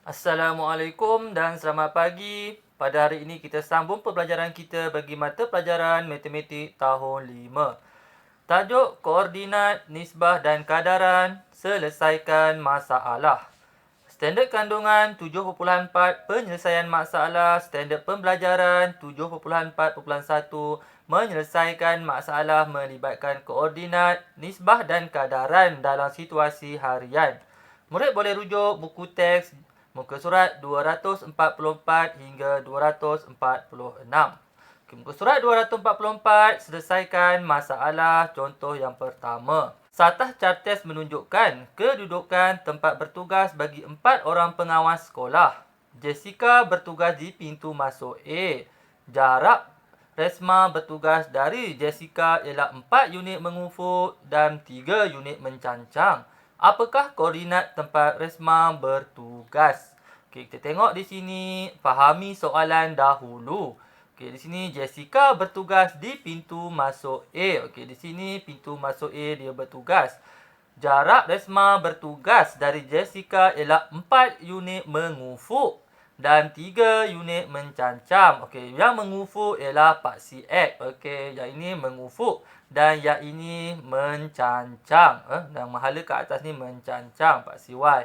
Assalamualaikum dan selamat pagi. Pada hari ini kita sambung pembelajaran kita bagi mata pelajaran Matematik tahun 5. Tajuk koordinat, nisbah dan kadaran, selesaikan masalah. Standard kandungan 7.4 penyelesaian masalah, standard pembelajaran 7.4.1 menyelesaikan masalah melibatkan koordinat, nisbah dan kadaran dalam situasi harian. Murid boleh rujuk buku teks muka surat 244 hingga 246. Muka surat 244, selesaikan masalah. Contoh yang pertama. Satah cartes menunjukkan kedudukan tempat bertugas bagi 4 orang pengawas sekolah. Jessica bertugas di pintu masuk A. Jarak Resma bertugas dari Jessica ialah 4 unit mengufuk dan 3 unit mencancang. Apakah koordinat tempat Resma bertugas? Okey, kita tengok di sini, fahami soalan dahulu. Okey, di sini Jessica bertugas di pintu masuk A. Okey, di sini pintu masuk A dia bertugas. Jarak Resma bertugas dari Jessica ialah 4 unit mengufuk dan 3 unit mencancam. Okey, yang mengufuk ialah paksi X. Okey, yang ini mengufuk dan yang ini mencancang. Dan mahala ke atas ni mencancang paksi Y.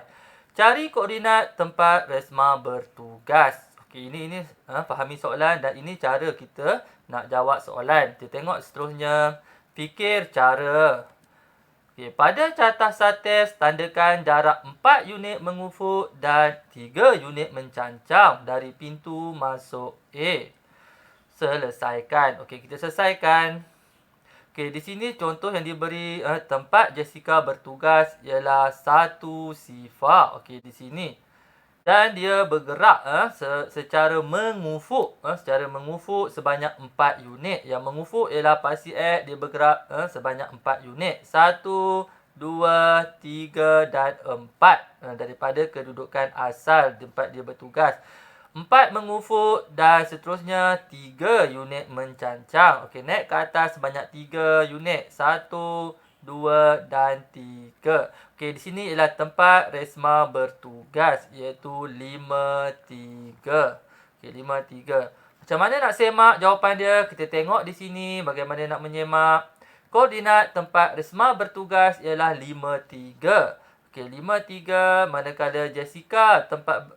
Cari koordinat tempat Resma bertugas. Okey, ini fahami soalan dan ini cara kita nak jawab soalan. Kita tengok seterusnya. Fikir cara. Okey, pada cartas sates, tandakan jarak 4 unit mengufuk dan 3 unit mencancang dari pintu masuk A. Selesaikan. Okey, kita selesaikan. Okey, di sini contoh yang diberi tempat Jessica bertugas ialah 1 sifar. Okey, di sini. Dan dia bergerak secara mengufuk. Secara mengufuk sebanyak 4 unit. Yang mengufuk ialah paksi X. Dia bergerak sebanyak 4 unit. 1, 2, 3 dan 4. Daripada kedudukan asal tempat dia bertugas. 4 mengufuk dan seterusnya 3 unit mencancang. Okey, naik ke atas sebanyak 3 unit. 1, 2 dan 3. Okey, di sini ialah tempat Resma bertugas iaitu 53. Okey, 53. Macam mana nak semak jawapan dia? Kita tengok di sini bagaimana nak menyemak. Koordinat tempat Resma bertugas ialah 53. Okey, 53 manakala Jessica tempat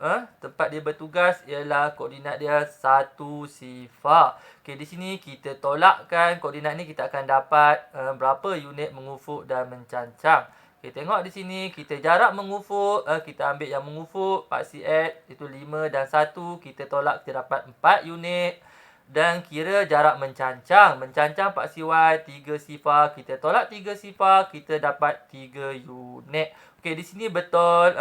dia bertugas ialah koordinat dia 1 sifar. Okey, di sini kita tolakkan koordinat ni, kita akan dapat berapa unit mengufuk dan mencancang. Okey, tengok di sini kita jarak mengufuk, kita ambil yang mengufuk paksi X itu 5 dan 1, kita tolak kita dapat 4 unit. Dan kira jarak mencancang. Mencancang paksi Y 3 sifar. Kita tolak 3 sifar. Kita dapat 3 unit. Okey, di sini betul.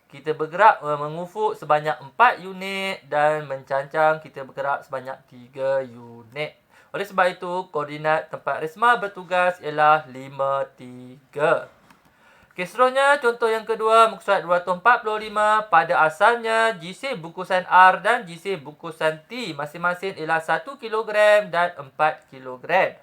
Kita bergerak mengufuk sebanyak 4 unit. Dan mencancang kita bergerak sebanyak 3 unit. Oleh sebab itu, koordinat tempat Resma bertugas ialah 53. Okey, seterusnya contoh yang kedua, muka surat 245. Pada asalnya, jisim bungkusan R dan jisim bungkusan T masing-masing ialah 1 kilogram dan 4 kilogram.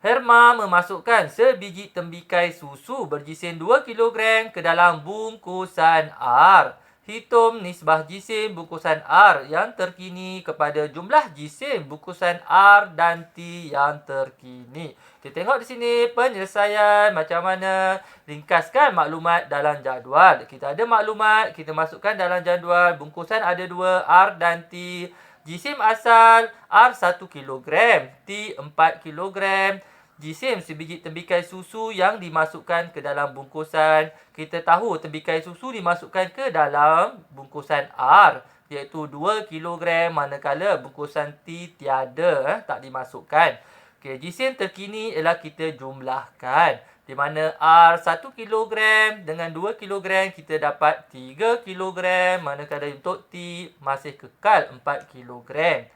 Herma memasukkan sebiji tembikai susu berjisim 2 kilogram ke dalam bungkusan R. Hitung nisbah jisim bungkusan R yang terkini kepada jumlah jisim bungkusan R dan T yang terkini. Kita tengok di sini penyelesaian macam mana. Ringkaskan maklumat dalam jadual. Kita ada maklumat, kita masukkan dalam jadual. Bungkusan ada 2, R dan T. Jisim asal R 1 kilogram, T 4 kilogram. Jisim sebiji tembikai susu yang dimasukkan ke dalam bungkusan. Kita tahu tembikai susu dimasukkan ke dalam bungkusan R iaitu 2 kilogram manakala bungkusan T tiada, tak dimasukkan. Okey, jisim terkini ialah kita jumlahkan. Di mana R 1 kilogram dengan 2 kilogram kita dapat 3 kilogram manakala untuk T masih kekal 4 kilogram.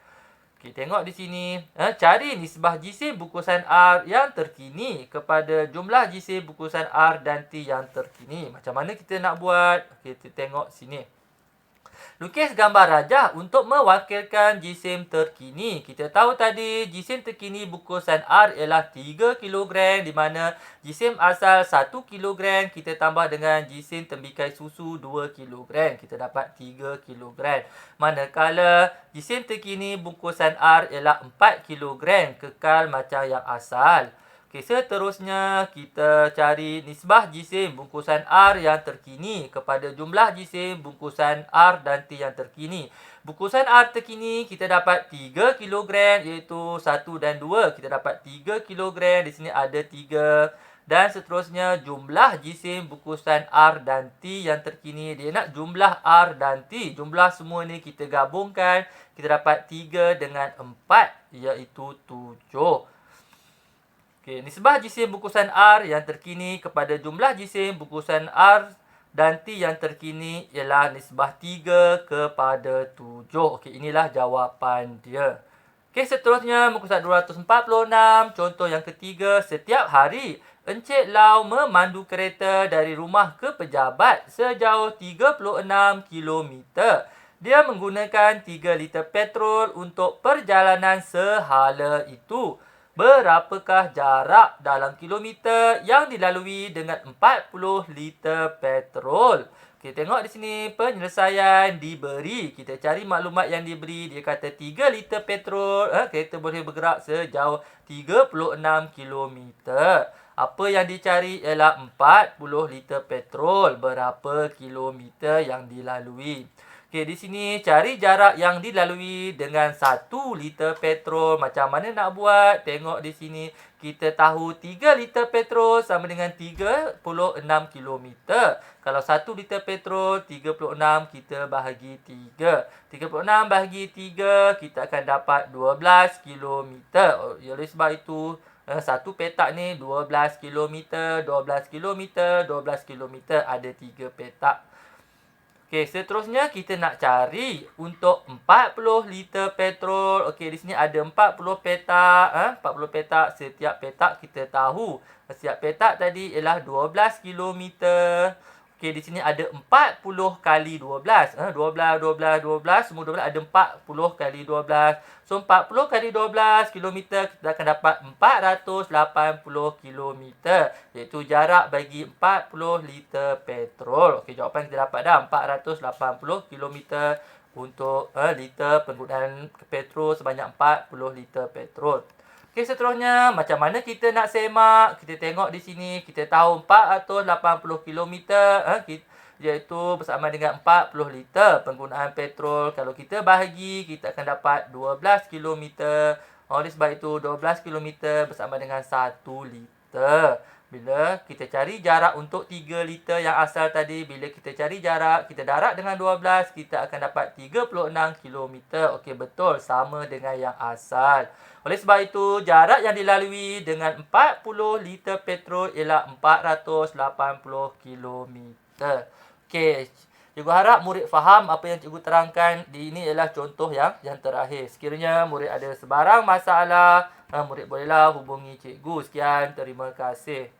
Okey, tengok di sini. Cari nisbah jisim bungkusan R yang terkini kepada jumlah jisim bungkusan R dan T yang terkini. Macam mana kita nak buat? Okey, kita tengok sini. Lukis gambar rajah untuk mewakilkan jisim terkini. Kita tahu tadi jisim terkini bungkusan R ialah 3 kilogram di mana jisim asal 1 kilogram kita tambah dengan jisim tembikai susu 2 kilogram. Kita dapat 3 kilogram. Manakala jisim terkini bungkusan R ialah 4 kilogram kekal macam yang asal. Okey, seterusnya kita cari nisbah jisim bungkusan R yang terkini kepada jumlah jisim bungkusan R dan T yang terkini. Bungkusan R terkini kita dapat 3 kilogram iaitu 1 dan 2. Kita dapat 3 kilogram. Di sini ada 3. Dan seterusnya jumlah jisim bungkusan R dan T yang terkini. Dia nak jumlah R dan T. Jumlah semua ni kita gabungkan. Kita dapat 3 dengan 4 iaitu 7. Okey, nisbah jisim bungkusan R yang terkini kepada jumlah jisim bungkusan R dan T yang terkini ialah nisbah 3 kepada 7. Okey, inilah jawapan dia. Okey, seterusnya muka surat 246, contoh yang ketiga. Setiap hari, Encik Lau memandu kereta dari rumah ke pejabat sejauh 36 kilometer. Dia menggunakan 3 liter petrol untuk perjalanan sehala itu. Berapakah jarak dalam kilometer yang dilalui dengan 40 liter petrol? Kita tengok di sini penyelesaian diberi. Kita cari maklumat yang diberi. Dia kata 3 liter petrol. Kereta boleh bergerak sejauh 36 kilometer. Apa yang dicari ialah 40 liter petrol. Berapa kilometer yang dilalui? Okey, di sini cari jarak yang dilalui dengan 1 liter petrol. Macam mana nak buat? Tengok di sini. Kita tahu 3 liter petrol sama dengan 36 kilometer. Kalau 1 liter petrol, 36 kita bahagi 3. 36 bahagi 3, kita akan dapat 12 kilometer. Oleh sebab itu, satu petak ni 12 kilometer, 12 kilometer, 12 kilometer. Ada 3 petak. Okey, seterusnya kita nak cari untuk 40 liter petrol. Okey, di sini ada 40 petak. 40 petak. Setiap petak kita tahu. Setiap petak tadi ialah 12 kilometer. Okey, di sini ada 40 kali 12. 12, 12, 12. Semua 12 ada 40 kali 12. So, 40 kali 12 kilometer kita akan dapat 480 kilometer. Iaitu jarak bagi 40 liter petrol. Okey, jawapan kita dapat dah 480 kilometer untuk liter penggunaan petrol sebanyak 40 liter petrol. Okey, seterusnya macam mana kita nak semak? Kita tengok di sini, kita tahu 480 kilometer iaitu bersama dengan 40 liter penggunaan petrol. Kalau kita bahagi, kita akan dapat 12 kilometer. Oleh sebab itu 12 kilometer bersama dengan 1 liter. Bila kita cari jarak untuk 3 liter yang asal tadi, bila kita cari jarak, kita darab dengan 12, kita akan dapat 36 kilometer. Okey, betul. Sama dengan yang asal. Oleh sebab itu, jarak yang dilalui dengan 40 liter petrol ialah 480 kilometer. Okey, cikgu harap murid faham apa yang cikgu terangkan. Ini ialah contoh yang terakhir. Sekiranya murid ada sebarang masalah, murid bolehlah hubungi cikgu. Sekian, terima kasih.